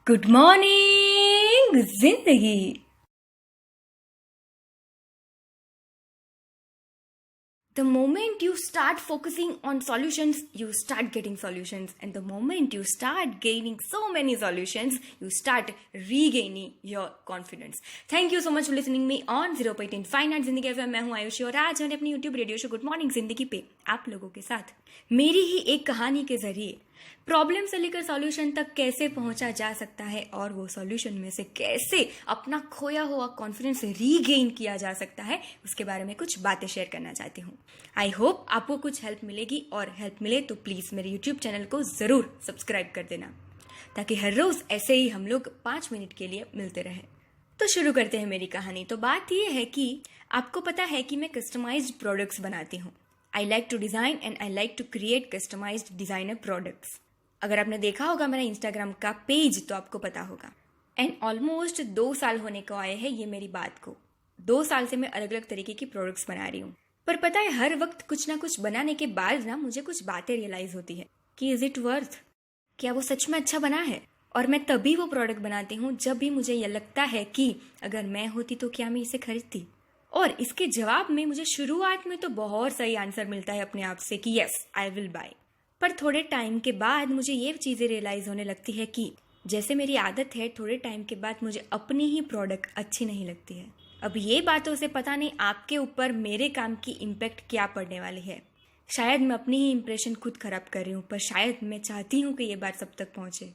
Good morning जिंदगी। The moment you start focusing on solutions, you start getting solutions. And the moment you start gaining so many solutions, you start regaining your confidence. Thank you so much for listening me on 0.5 Finance Zindagi FM। मैं हूँ आयुषी और आज मैंने अपनी YouTube radio show good morning जिंदगी पे आप लोगों के साथ मेरी ही एक कहानी के जरिए प्रॉब्लम से लेकर सॉल्यूशन तक कैसे पहुंचा जा सकता है और वो सॉल्यूशन में से कैसे अपना खोया हुआ कॉन्फिडेंस रीगेन किया जा सकता है उसके बारे में कुछ बातें शेयर करना चाहती हूँ। आई होप आपको कुछ हेल्प मिलेगी और हेल्प मिले तो प्लीज़ मेरे यूट्यूब चैनल को ज़रूर सब्सक्राइब कर देना ताकि हर रोज़ ऐसे ही हम लोग 5 मिनट के लिए मिलते रहे। तो शुरू करते हैं मेरी कहानी। तो बात यह है कि आपको पता है कि मैं कस्टमाइज्ड प्रोडक्ट्स बनाती हूँ। I like to design and I like to create customized designer products. अगर आपने देखा होगा मेरा इंस्टाग्राम का पेज तो आपको पता होगा। एंड ऑलमोस्ट 2 साल होने को आए हैं ये मेरी बात को। 2 साल से मैं अलग अलग तरीके की प्रोडक्ट्स बना रही हूँ। पर पता है हर वक्त कुछ ना कुछ बनाने के बाद ना मुझे कुछ बातें रियलाइज होती है कि इज इट वर्थ, क्या वो सच में अच्छा बना है। और मैं तभी वो प्रोडक्ट बनाती हूँ जब भी मुझे यह लगता है कि अगर मैं होती तो क्या मैं इसे खरीदती। और इसके जवाब में मुझे शुरुआत में तो बहुत सही आंसर मिलता है अपने आप से कि यस आई विल बाय। पर थोड़े टाइम के बाद मुझे ये चीज़ें रियलाइज़ होने लगती है कि जैसे मेरी आदत है थोड़े टाइम के बाद मुझे अपनी ही प्रोडक्ट अच्छी नहीं लगती है। अब ये बातों से पता नहीं आपके ऊपर मेरे काम की इम्पैक्ट क्या पड़ने वाली है। शायद मैं अपनी ही इम्प्रेशन खुद खराब कर रही हूँ, पर शायद मैं चाहती हूँ कि ये बात सब तक पहुँचे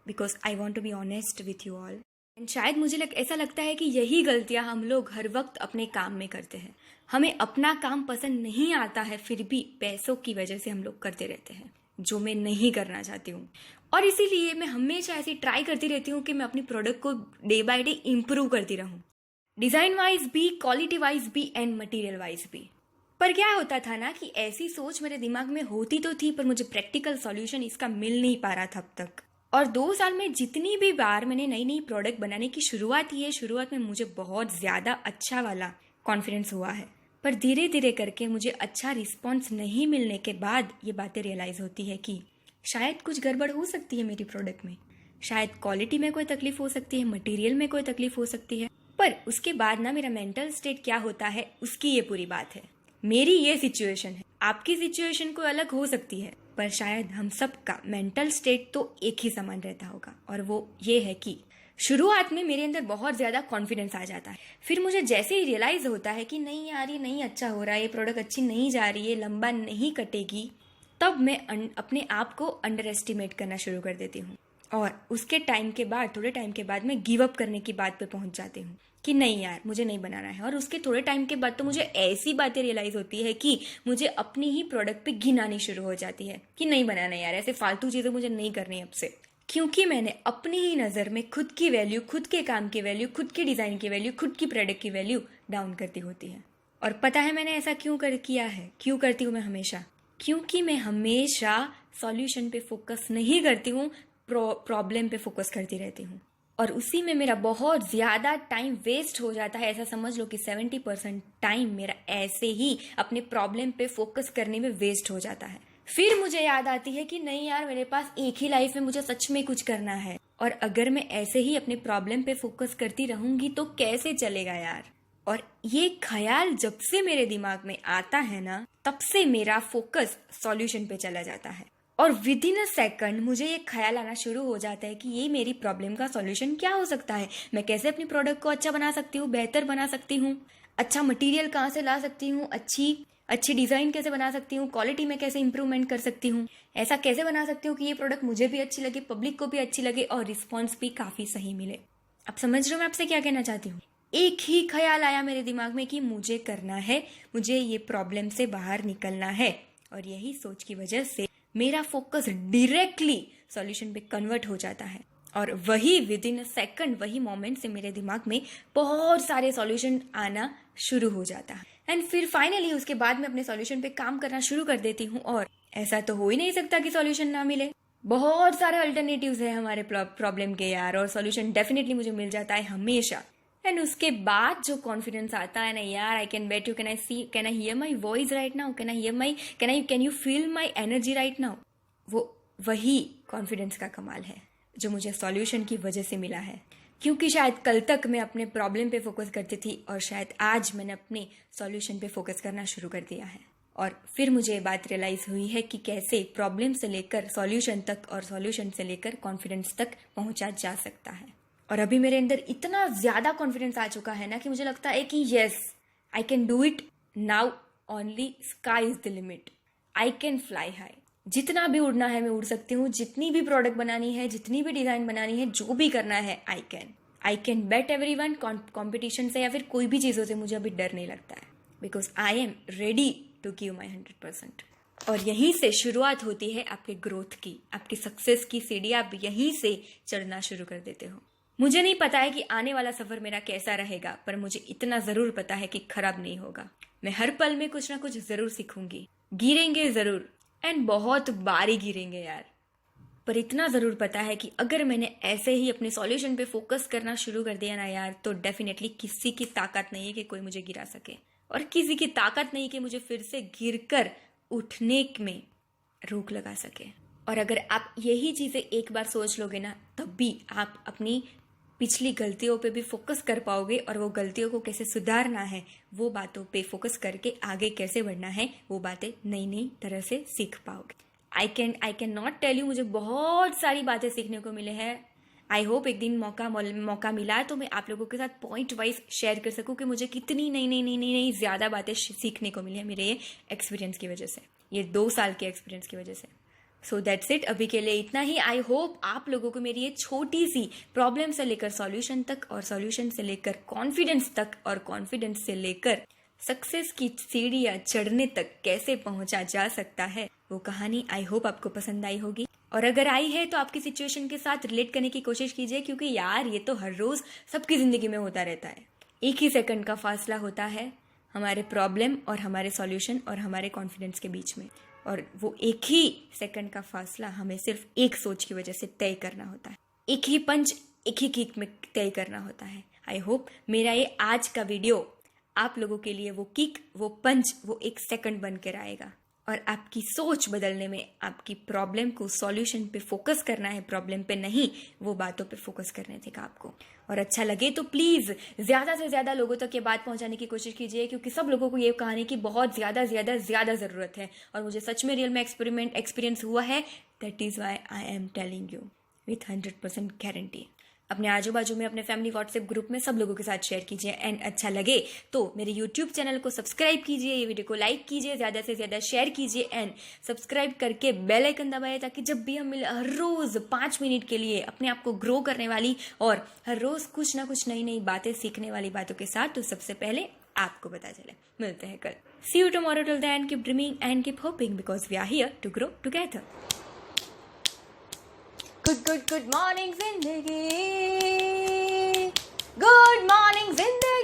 because I want to be honest with you all. And शायद मुझे ऐसा लगता है कि यही गलतियाँ हम लोग हर वक्त अपने काम में करते हैं। हमें अपना काम पसंद नहीं आता है फिर भी पैसों की वजह से हम लोग करते रहते हैं जो मैं नहीं करना चाहती हूँ। और इसीलिए मैं हमेशा ऐसी ट्राई करती रहती हूँ कि मैं अपनी प्रोडक्ट को डे बाय डे इम्प्रूव करती रहूँ, डिज़ाइन वाइज भी, क्वालिटी वाइज भी एंड मटेरियल वाइज भी। पर क्या होता था ना कि ऐसी सोच मेरे दिमाग में होती तो थी पर मुझे प्रैक्टिकल सॉल्यूशन इसका मिल नहीं पा रहा था अब तक। और 2 साल में जितनी भी बार मैंने नई नई प्रोडक्ट बनाने की शुरुआत की है, शुरुआत में मुझे बहुत ज़्यादा अच्छा वाला कॉन्फिडेंस हुआ है। पर धीरे धीरे करके मुझे अच्छा रिस्पॉन्स नहीं मिलने के बाद ये बातें रियलाइज़ होती है कि शायद कुछ गड़बड़ हो सकती है मेरी प्रोडक्ट में, शायद क्वालिटी में कोई तकलीफ हो सकती है, मटेरियल में कोई तकलीफ हो सकती है। पर उसके बाद ना मेरा मेंटल स्टेट क्या होता है उसकी ये पूरी बात है। मेरी ये सिचुएशन है, आपकी सिचुएशन कोई अलग हो सकती है, पर शायद हम सबका मेंटल स्टेट तो एक ही समान रहता होगा। और वो ये है कि शुरुआत में मेरे अंदर बहुत ज़्यादा कॉन्फिडेंस आ जाता है। फिर मुझे जैसे ही रियलाइज़ होता है कि नहीं यार ये नहीं अच्छा हो रहा है, ये प्रोडक्ट अच्छी नहीं जा रही है, लंबा नहीं कटेगी, तब मैं अपने आप को अंडर एस्टिमेट करना शुरू कर देती हूँ। और उसके टाइम के बाद, थोड़े टाइम के बाद मैं गिव अप करने की बात पे पहुँच जाती हूँ कि नहीं यार मुझे नहीं बनाना है। और उसके थोड़े टाइम के बाद तो मुझे ऐसी बातें रियलाइज़ होती है कि मुझे अपनी ही प्रोडक्ट पे घिन आनी शुरू हो जाती है कि नहीं बनाना यार, ऐसे फालतू चीज़ें मुझे नहीं करनी अब से। क्योंकि मैंने अपनी ही नज़र में खुद की वैल्यू, खुद के काम की वैल्यू, खुद की डिज़ाइन की वैल्यू, खुद की प्रोडक्ट की वैल्यू डाउन करती होती है। और पता है मैंने ऐसा क्यों किया है, क्यों करती हूँ मैं हमेशा? क्योंकि मैं हमेशा सॉल्यूशन पे फोकस नहीं करती हूँ, प्रॉब्लम पे फोकस करती रहती हूँ। और उसी में मेरा बहुत ज़्यादा टाइम वेस्ट हो जाता है। ऐसा समझ लो कि 70% टाइम मेरा ऐसे ही अपने प्रॉब्लम पे फोकस करने में वेस्ट हो जाता है। फिर मुझे याद आती है कि नहीं यार मेरे पास एक ही लाइफ है, मुझे सच में कुछ करना है। और अगर मैं ऐसे ही अपने प्रॉब्लम पे फोकस करती रहूंगी तो कैसे चलेगा यार। और ये ख्याल जब से मेरे दिमाग में आता है ना, तब से मेरा फोकस सॉल्यूशन पे चला जाता है। और विद इन अ सेकंड मुझे ये ख्याल आना शुरू हो जाता है कि ये मेरी प्रॉब्लम का सॉल्यूशन क्या हो सकता है। मैं कैसे अपनी प्रोडक्ट को अच्छा बना सकती हूँ, बेहतर बना सकती हूँ, अच्छा मटेरियल कहाँ से ला सकती हूँ, अच्छी डिज़ाइन कैसे बना सकती हूँ, क्वालिटी में कैसे इंप्रूवमेंट कर सकती हूँ, ऐसा कैसे बना सकती हूँ कि ये प्रोडक्ट मुझे भी अच्छी लगे, पब्लिक को भी अच्छी लगे और रिस्पॉन्स भी काफ़ी सही मिले। आप समझ रहे हो मैं आपसे क्या कहना चाहती हूँ? एक ही ख्याल आया मेरे दिमाग में कि मुझे करना है, मुझे ये प्रॉब्लम से बाहर निकलना है। और यही सोच की वजह से मेरा फोकस डायरेक्टली सॉल्यूशन पे कन्वर्ट हो जाता है। और वही विद इन अ सेकंड, वही मोमेंट से मेरे दिमाग में बहुत सारे सॉल्यूशन आना शुरू हो जाता है। एंड फिर फाइनली उसके बाद मैं अपने सॉल्यूशन पे काम करना शुरू कर देती हूँ। और ऐसा तो हो ही नहीं सकता कि सॉल्यूशन ना मिले, बहुत सारे अल्टरनेटिव्स है हमारे प्रॉब्लम के यार, और सॉल्यूशन डेफिनेटली मुझे मिल जाता है हमेशा। एंड उसके बाद जो कॉन्फिडेंस आता है ना यार, I can bet you, can I hear my voice right now, can you feel my energy right now, वो वही कॉन्फिडेंस का कमाल है जो मुझे सॉल्यूशन की वजह से मिला है, क्योंकि शायद कल तक मैं अपने प्रॉब्लम पे फोकस करती थी और शायद आज मैंने अपने सॉल्यूशन पे फोकस करना शुरू कर दिया है। और फिर मुझे ये बात रियलाइज हुई है कि कैसे प्रॉब्लम से लेकर सॉल्यूशन तक और सॉल्यूशन से लेकर कॉन्फिडेंस तक पहुंचा जा सकता है। और अभी मेरे अंदर इतना ज्यादा कॉन्फिडेंस आ चुका है ना कि मुझे लगता है कि yes, I can do it now, only sky is the limit, I can fly high. जितना भी उड़ना है मैं उड़ सकती हूँ, जितनी भी प्रोडक्ट बनानी है, जितनी भी डिजाइन बनानी है, जो भी करना है, I can bet everyone. Competition से या फिर कोई भी चीजों से मुझे अभी डर नहीं लगता है, because I am ready to give my 100%। और यहीं से शुरुआत होती है आपके ग्रोथ की, आपकी सक्सेस की सीढ़ी आप यहीं से चढ़ना शुरू कर देते हो। मुझे नहीं पता है कि आने वाला सफर मेरा कैसा रहेगा, पर मुझे इतना जरूर पता है कि खराब नहीं होगा। मैं हर पल में कुछ ना कुछ जरूर सीखूंगी, गिरेंगे जरूर, एंड बहुत बारी गिरेंगे यार, पर इतना जरूर पता है कि अगर मैंने ऐसे ही अपने सॉल्यूशन पे फोकस करना शुरू कर दिया ना यार, तो डेफिनेटली किसी की ताकत नहीं है कि कोई मुझे गिरा सके, और किसी की ताकत नहीं कि मुझे फिर से गिरकर उठने में रोक लगा सके। और अगर आप यही चीजें एक बार सोच लोगे ना, तब भी आप अपनी पिछली गलतियों पे भी फोकस कर पाओगे, और वो गलतियों को कैसे सुधारना है, वो बातों पे फोकस करके आगे कैसे बढ़ना है, वो बातें नई नई तरह से सीख पाओगे। I can not tell you, मुझे बहुत सारी बातें सीखने को मिले हैं। आई होप एक दिन मौका मिला तो मैं आप लोगों के साथ पॉइंट वाइज शेयर कर सकूं कि मुझे कितनी नई ज्यादा बातें सीखने को मिली है मेरे ये एक्सपीरियंस की वजह से, ये 2 साल के एक्सपीरियंस की वजह से। सो दैट्स इट, अभी के लिए इतना ही। आई होप आप लोगों को मेरी ये छोटी सी प्रॉब्लम से लेकर सॉल्यूशन तक, और सॉल्यूशन से लेकर कॉन्फिडेंस तक, और कॉन्फिडेंस से लेकर सक्सेस की सीढ़ियां चढ़ने तक कैसे पहुंचा जा सकता है, वो कहानी आई होप आपको पसंद आई होगी। और अगर आई है तो आपकी सिचुएशन के साथ रिलेट करने की कोशिश कीजिए, क्योंकि यार ये तो हर रोज सबकी जिंदगी में होता रहता है। एक ही सेकंड का फासला होता है हमारे प्रॉब्लम और हमारे सॉल्यूशन और हमारे कॉन्फिडेंस के बीच में, और वो एक ही सेकंड का फासला हमें सिर्फ एक सोच की वजह से तय करना होता है, एक ही पंच एक ही किक में तय करना होता है। आई होप मेरा ये आज का वीडियो आप लोगों के लिए वो किक, वो पंच, वो एक सेकंड बनकर आएगा, और आपकी सोच बदलने में, आपकी प्रॉब्लम को सॉल्यूशन पे फोकस करना है, प्रॉब्लम पे नहीं, वो बातों पे फोकस करने देगा आपको। और अच्छा लगे तो प्लीज ज्यादा से ज्यादा लोगों तक ये बात पहुंचाने की कोशिश कीजिए, क्योंकि सब लोगों को ये कहानी की बहुत ज्यादा जरूरत है, और मुझे सच में रियल में एक्सपीरियंस हुआ है। That is why I am telling you with 100% guarantee. अपने आजू बाजू में, अपने फैमिली व्हाट्सएप ग्रुप में सब लोगों के साथ शेयर कीजिए, एंड अच्छा लगे तो मेरे यूट्यूब चैनल को सब्सक्राइब कीजिए, ये वीडियो को लाइक कीजिए, ज्यादा से ज्यादा शेयर कीजिए, एंड सब्सक्राइब करके बेल आइकन दबाइए, ताकि जब भी हम मिले हर रोज 5 मिनट के लिए अपने आप को ग्रो करने वाली और हर रोज कुछ ना कुछ नई बातें सीखने वाली बातों के साथ, तो सबसे पहले आपको पता चले। मिलते हैं कल। See you tomorrow, till then keep dreaming and keep hoping, because we are here to grow together. Good morning, Zindagi. Good morning, Zindagi.